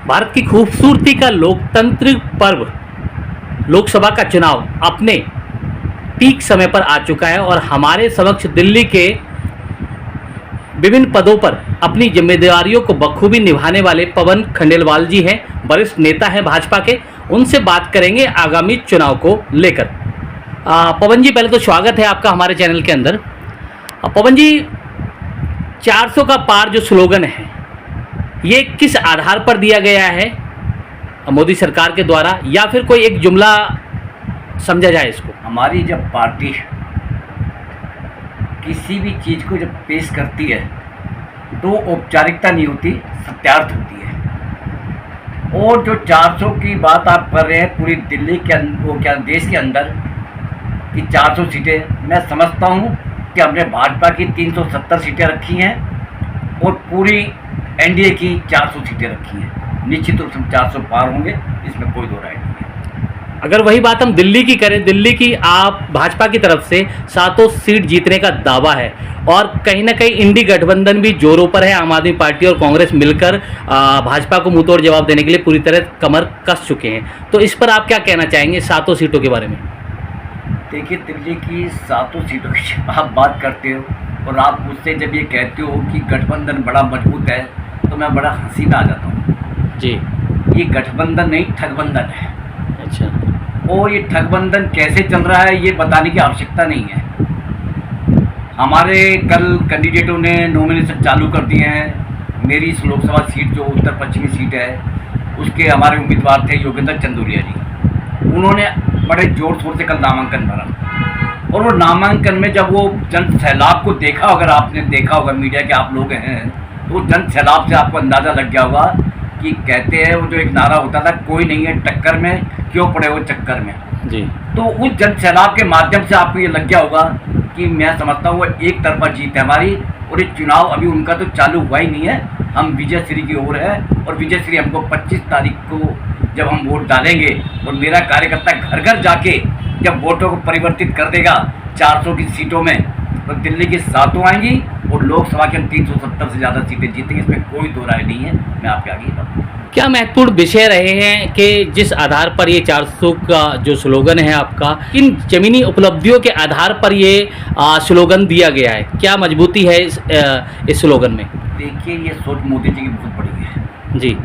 भारत की खूबसूरती का लोकतंत्र पर्व लोकसभा का चुनाव अपने पीक समय पर आ चुका है और हमारे समक्ष दिल्ली के विभिन्न पदों पर अपनी जिम्मेदारियों को बखूबी निभाने वाले पवन खंडेलवाल जी हैं, वरिष्ठ नेता हैं भाजपा के। उनसे बात करेंगे आगामी चुनाव को लेकर। पवन जी, पहले तो स्वागत है आपका हमारे चैनल के अंदर। पवन जी, 400 का पार जो स्लोगन है, ये किस आधार पर दिया गया है मोदी सरकार के द्वारा, या फिर कोई एक जुमला समझा जाए इसको? हमारी जब पार्टी किसी भी चीज़ को जब पेश करती है तो औपचारिकता नहीं होती, सत्यार्थ होती है। और जो 400 की बात आप कर रहे हैं पूरी दिल्ली के वो क्या देश के अंदर कि 400 सीटें, मैं समझता हूँ कि हमने भाजपा की 370 सीटें रखी हैं और पूरी एनडीए की 400 सीटें रखी हैं। निश्चित रूप से 400 पार होंगे, इसमें कोई दो राय नहीं है। अगर वही बात हम दिल्ली की करें, दिल्ली की आप भाजपा की तरफ से 7 सीट जीतने का दावा है और कहीं ना कहीं इंडी गठबंधन भी जोरों पर है। आम आदमी पार्टी और कांग्रेस मिलकर भाजपा को मुंहतोड़ जवाब देने के लिए पूरी तरह कमर कस चुके हैं। तो इस पर आप क्या कहना चाहेंगे 7 सीटों के बारे में? देखिए, दिल्ली की 7 सीटों की आप बात करते हो और आप मुझसे जब ये कहते हो कि गठबंधन बड़ा मजबूत है तो मैं बड़ा हंसी में आ जाता हूँ जी। ये गठबंधन नहीं, ठगबंधन है। अच्छा। और ये ठगबंधन कैसे चल रहा है ये बताने की आवश्यकता नहीं है। हमारे कल कैंडिडेटों ने नॉमिनेशन चालू कर दिए हैं। मेरी इस लोकसभा सीट जो उत्तर पश्चिमी सीट है उसके हमारे उम्मीदवार थे योगेंद्र चंदोलिया जी। उन्होंने बड़े जोर शोर से कल नामांकन भरा और वो नामांकन में जब वो जन सैलाब को देखा, अगर आपने देखा होगा, मीडिया के आप लोग हैं, तो जन सैलाब से आपको अंदाज़ा लग गया होगा कि कहते हैं वो जो एक नारा होता था, कोई नहीं है टक्कर में, क्यों पड़े हो चक्कर में जी। तो उस जन सैलाब के माध्यम से आपको ये लग गया होगा कि मैं समझता हूँ वो एक तरफा जीत है हमारी। और ये चुनाव अभी उनका तो चालू हुआ ही नहीं है, हम विजय श्री की ओर है और विजय श्री हमको 25 तारीख को जब हम वोट डालेंगे और मेरा कार्यकर्ता घर घर जाके जब वोटों को परिवर्तित कर देगा 400 की सीटों में, तो दिल्ली की 7 आएंगी और लोकसभा के हम 370 से ज़्यादा सीटें जीतेंगे, इसमें कोई दो राय नहीं है। मैं आपके आगे बताऊँ क्या महत्वपूर्ण विषय रहे हैं कि जिस आधार पर ये 400 का जो स्लोगन है आपका, किन जमीनी उपलब्धियों के आधार पर ये स्लोगन दिया गया है? क्या मजबूती है इस स्लोगन में? देखिए, ये सोच मोदी जी की बहुत बड़ी है जी।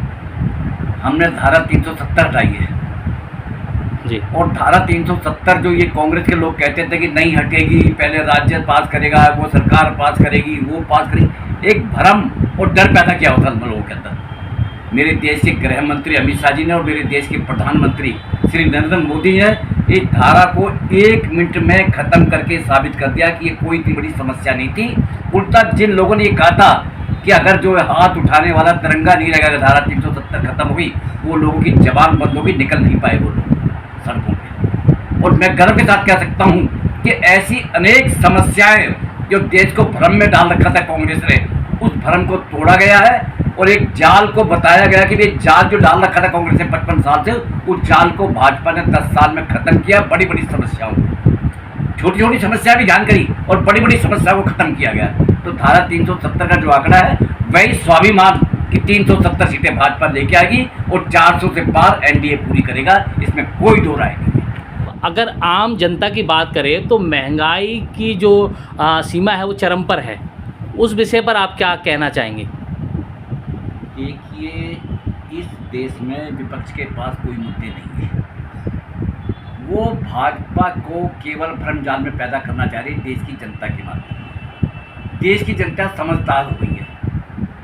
हमने धारा 370 हटाई है जी। और धारा 370 जो ये कांग्रेस के लोग कहते थे कि नहीं हटेगी, पहले राज्य पास करेगा, वो सरकार पास करेगी, वो पास करेगी, एक भ्रम और डर पैदा किया होता है लोगों के अंदर। मेरे देश के गृह मंत्री अमित शाह जी ने और मेरे देश के प्रधानमंत्री श्री नरेंद्र मोदी ने इस धारा को 1 मिनट में ख़त्म करके साबित कर दिया कि ये कोई इतनी बड़ी समस्या नहीं थी। उल्टा जिन लोगों ने ये कहा था कि अगर जो हाथ उठाने वाला तिरंगा नहीं रहेगा, धारा 370 खत्म हुई, वो लोगों की जबान बंद होगी, निकल नहीं पाए वो लोग सड़कों पे। और मैं गर्व के साथ कह सकता हूँ कि ऐसी अनेक समस्याएं जो देश को भ्रम में डाल रखा था कांग्रेस ने, उस भ्रम को तोड़ा गया है और एक जाल को बताया गया कि ये जाल जो डाल रखा था कांग्रेस ने 55 साल से, उस जाल को भाजपा ने 10 साल में खत्म किया। बड़ी बड़ी समस्याओं को, छोटी छोटी समस्या भी ध्यान करी और बड़ी बड़ी समस्याओं को खत्म किया गया। तो धारा 370 का जो आंकड़ा है वही स्वाभिमान कि 370 सीटें भाजपा लेके आएगी और 400 से पार एनडीए पूरी करेगा, इसमें कोई दो राय नहीं है। अगर आम जनता की बात करें तो महंगाई की जो सीमा है वो चरम पर है, उस विषय पर आप क्या कहना चाहेंगे? देखिए, इस देश में विपक्ष के पास कोई मुद्दे नहीं है। वो भाजपा को केवल भ्रम जाल में पैदा करना चाह रही है देश की जनता के माध्यम। देश की जनता समझदार हो गई है।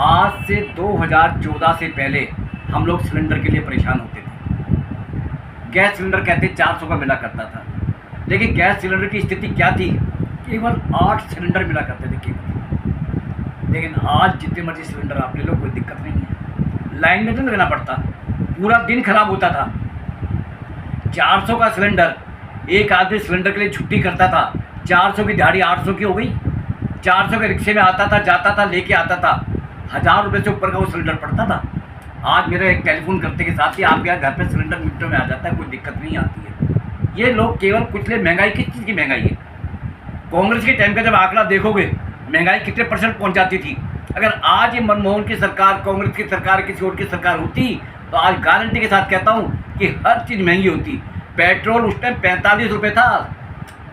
आज से 2014 से पहले हम लोग सिलेंडर के लिए परेशान होते थे। गैस सिलेंडर कहते 400 का मिला करता था, लेकिन गैस सिलेंडर की स्थिति क्या थी? केवल 8 सिलेंडर मिला करते थे केवल। लेकिन आज जितने मर्जी सिलेंडर आप ले लो, कोई दिक्कत नहीं है, लाइन में नहीं लगना पड़ता, पूरा दिन खराब होता था। 400 का सिलेंडर, एक आदमी सिलेंडर के लिए छुट्टी करता था, 400 की दिहाड़ी 800 की हो गई। 400 के रिक्शे में आता था, जाता था, लेके आता था, 1000 रुपये से ऊपर का वो सिलेंडर पड़ता था। आज मेरा एक टेलीफोन करते के साथ ही आपके यहाँ घर पे सिलेंडर मिनटों में आ जाता है, कोई दिक्कत नहीं आती है। ये लोग केवल कुछ ले, महंगाई किस चीज़ की महंगाई है? कांग्रेस के टाइम का जब आंकड़ा देखोगे महंगाई कितने % पहुंच जाती थी। अगर आज ये मनमोहन की सरकार, कांग्रेस की सरकार, किसी और की सरकार होती तो आज गारंटी के साथ कहता हूँ कि हर चीज़ महंगी होती। पेट्रोल उस टाइम 45 रुपये था,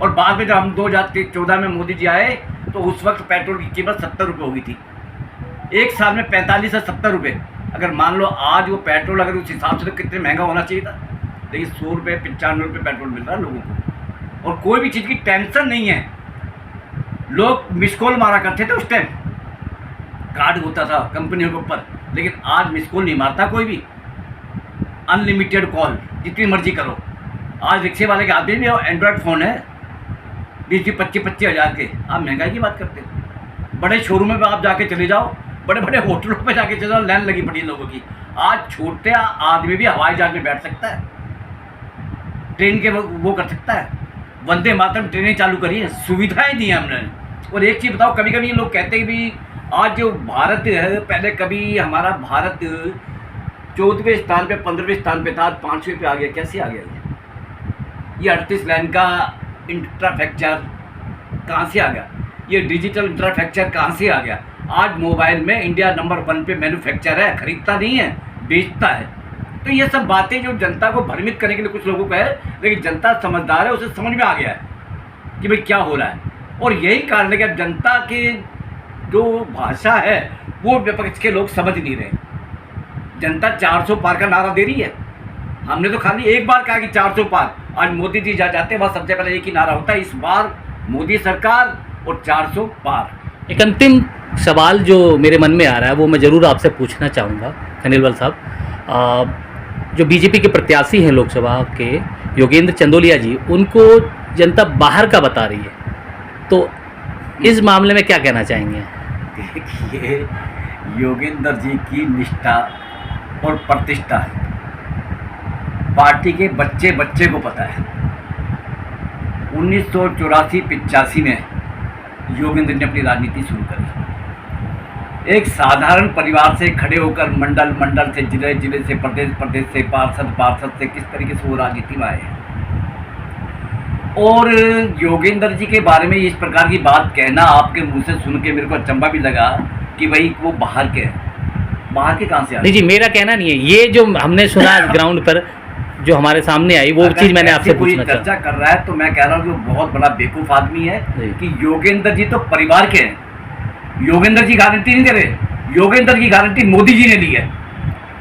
और बाद में जब हम 2014 में मोदी जी आए तो उस वक्त पेट्रोल की कीमत 70 रुपये हो गई थी। एक साल में 45 से 70 रुपये। अगर मान लो आज वो पेट्रोल अगर उस हिसाब से तो कितने महंगा होना चाहिए था, लेकिन 100 रुपये 95 रुपये पेट्रोल मिल रहा है लोगों को, और कोई भी चीज़ की टेंशन नहीं है। लोग मिस कॉल मारा करते थे उस टाइम, कार्ड होता था कंपनियों के ऊपर, लेकिन आज मिस कॉल नहीं मारता कोई भी। अनलिमिटेड कॉल जितनी मर्जी करो। आज रिक्शे वाले के हाथ में भी एंड्रॉयड फ़ोन है 20-25 हज़ार के। आप महंगाई की बात करते हो। बड़े शोरूम में आप जाके चले जाओ, बड़े बड़े होटलों पे जाके चले जाओ, लाइन लगी पड़ी है लोगों की। आज छोटे आदमी भी हवाई जहाज में बैठ सकता है, ट्रेन के वो कर सकता है। वंदे मातरम ट्रेनें चालू करी है, सुविधाएं दी हैं हमने। और एक चीज़ बताओ, कभी कभी ये लोग कहते हैं कि भी आज जो भारत है, पहले कभी हमारा भारत 14वें स्थान पे 15वें स्थान पे था, आज 5वें पे आ गया। कैसे आ गया ये 38 लाइन का इंफ्रास्ट्रक्चर कहाँ से आ गया? ये डिजिटल इंफ्रास्ट्रक्चर कहाँ से आ गया? आज मोबाइल में इंडिया नंबर 1 पे मैन्युफैक्चर है, खरीदता नहीं है, बेचता है। तो ये सब बातें जो जनता को भ्रमित करने के लिए कुछ लोगों को है, लेकिन जनता समझदार है, उसे समझ में आ गया है कि भाई क्या हो रहा है। और यही कारण है कि अब जनता की जो भाषा है वो विपक्ष के लोग समझ नहीं रहे। जनता 400 पार का नारा दे रही है। हमने तो खाली एक बार कहा कि 400 पार। आज मोदी जी जाते हैं, वहाँ सबसे पहले एक ही नारा होता है, इस बार मोदी सरकार और 400 पार। एक अंतिम सवाल जो मेरे मन में आ रहा है वो मैं ज़रूर आपसे पूछना चाहूँगा खनिलवाल साहब। जो बीजेपी के प्रत्याशी हैं लोकसभा के योगेंद्र चंदोलिया जी, उनको जनता बाहर का बता रही है, तो इस मामले में क्या कहना चाहेंगे? देखिए, योगेंद्र जी की निष्ठा और प्रतिष्ठा है, पार्टी के बच्चे बच्चे को पता है। 1984-85 में योगेंद्र ने अपनी राजनीति शुरू करी। एक साधारण परिवार से खड़े होकर मंडल मंडल से, जिले जिले से, प्रदेश प्रदेश से, पार्षद से किस तरीके से वो राजनीति में आए हैं। और योगेंद्र जी के बारे में इस प्रकार की बात कहना आपके मुंह से सुन के मेरे को अचंभा भी लगा कि भाई वो बाहर के हैं। बाहर के कहाँ से आए? नहीं जी, मेरा कहना नहीं है, ये जो हमने सुना ग्राउंड पर जो हमारे सामने आई वो चीज़ मैंने आपसे पूछना चाहा। चर्चा कर रहा है तो मैं कह रहा हूँ कि बहुत बड़ा बेवकूफ़ आदमी है कि योगेंद्र जी तो परिवार के हैं। योगेंद्र जी गारंटी नहीं दे रहे, योगेंद्र की गारंटी मोदी जी ने ली है,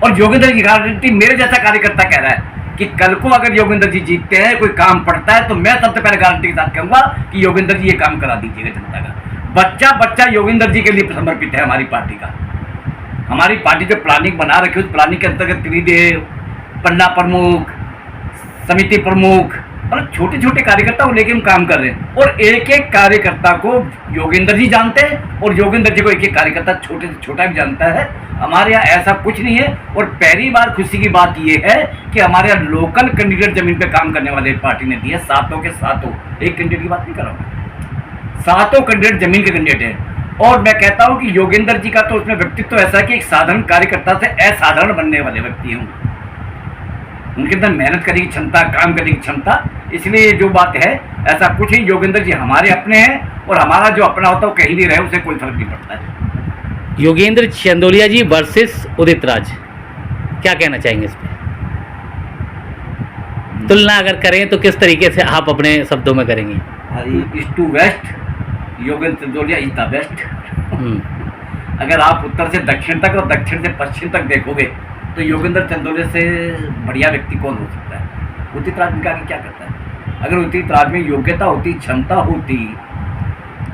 और योगेंद्र की गारंटी मेरे जैसा कार्यकर्ता कह रहा है कि कल को अगर योगेंद्र जी जीतते हैं, कोई काम पड़ता है, तो मैं सबसे पहले गारंटी के साथ कहूँगा कि योगेंद्र जी ये काम करा दीजिएगा जनता का। बच्चा बच्चा योगेंद्र जी के लिए समर्पित है हमारी पार्टी का। हमारी पार्टी जो प्लानिंग बना रखी है उस प्लानिंग के अंतर्गत त्रिदेव, पन्ना प्रमुख, समिति प्रमुख, मतलब छोटे छोटे कार्यकर्ता को लेके हम काम कर रहे हैं। और एक एक कार्यकर्ता को योगेंद्र जी जानते हैं, और योगेंद्र जी को एक एक कार्यकर्ता छोटे से छोटा भी जानता है। हमारे यहाँ ऐसा कुछ नहीं है। और पहली बार खुशी की बात यह है कि हमारे यहाँ लोकल कैंडिडेट जमीन पे काम करने वाले पार्टी ने दिए, सातों के सातों। एक कैंडिडेट की बात नहीं कर रहा हूँ, सातों कैंडिडेट जमीन के कैंडिडेट हैं। और मैं कहता हूँ कि योगेंद्र जी का तो उसमें व्यक्तित्व ऐसा है कि एक साधारण कार्यकर्ता से असाधारण बनने वाले व्यक्ति हैं। उनके अंदर मेहनत करने की क्षमता, काम करने की क्षमता, इसलिए जो बात है ऐसा कुछ ही। योगेंद्र जी हमारे अपने हैं, और हमारा जो अपना होता है वो कहीं नहीं रहे, उसे कोई फर्क नहीं पड़ता है। योगेंद्र चंदोलिया जी वर्सेस उदित राज, क्या कहना चाहेंगे इस पर? तुलना अगर करें तो किस तरीके से आप अपने शब्दों में करेंगे? East to west, Yogendra Chandolia is the best. अगर आप उत्तर से दक्षिण तक और दक्षिण से पश्चिम तक देखोगे तो योगेंद्र चंदोलिया से बढ़िया व्यक्ति कौन हो सकता है? उदित राज में क्या करता है? अगर उदित राज में योग्यता होती, क्षमता होती,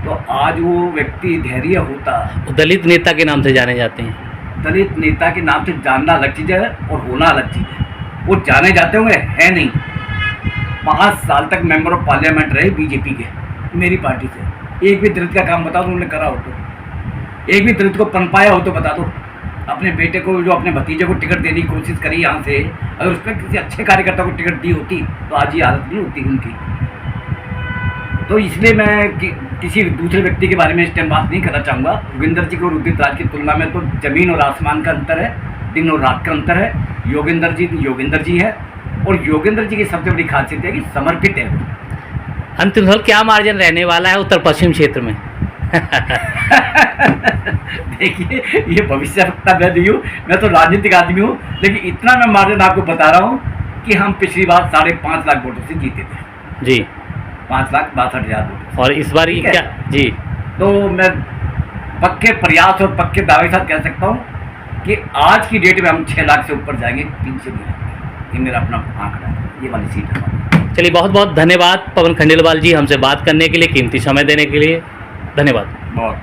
तो आज वो व्यक्ति धैर्य होता। दलित नेता के नाम से जाने जाते हैं। दलित नेता के नाम से जानना अलग चीज़ है और होना अलग चीज़ है। वो जाने जाते हुए है नहीं। 5 साल तक मेंबर ऑफ पार्लियामेंट रहे बीजेपी के, मेरी पार्टी से। एक भी दलित का काम बता दो उन्होंने करा हो तो, एक भी दलित को पनपाया हो तो बता दो। अपने बेटे को, जो अपने भतीजे को टिकट देने की कोशिश करी यहाँ से, अगर उसमें किसी अच्छे कार्यकर्ता को टिकट दी होती तो आज ये हालत नहीं होती उनकी। तो इसलिए मैं किसी दूसरे व्यक्ति के बारे में इस टाइम बात नहीं करना चाहूँगा। योगेंद्र जी को उदित राज की तुलना में तो जमीन और आसमान का अंतर है, दिन और रात का अंतर है। योगेंद्र जी है, और योगेंद्र जी की सबसे बड़ी खासियत है कि समर्पित है। अंतिम सवाल, क्या मार्जिन रहने वाला है उत्तर पश्चिम क्षेत्र में? देखिए, ये भविष्यवक्ता मैं नहीं हूँ, मैं तो राजनीतिक आदमी हूँ, लेकिन इतना मैं मार्जिन आपको बता रहा हूँ कि हम पिछली बार 5.5 लाख वोटों से जीते थे, जी 5,62,000 वोटों और इस बार ठीक है। क्या जी से। तो मैं पक्के प्रयास और पक्के दावे के साथ कह सकता हूँ कि आज की डेट में हम 6 लाख से ऊपर जाएंगे, 3 से नहीं आएंगे। ये मेरा अपना आंकड़ा है, ये वाली सीट है हमारी। चलिए बहुत बहुत धन्यवाद पवन खंडेलवाल जी हमसे बात करने के लिए, कीमती समय देने के लिए धन्यवाद। बहुत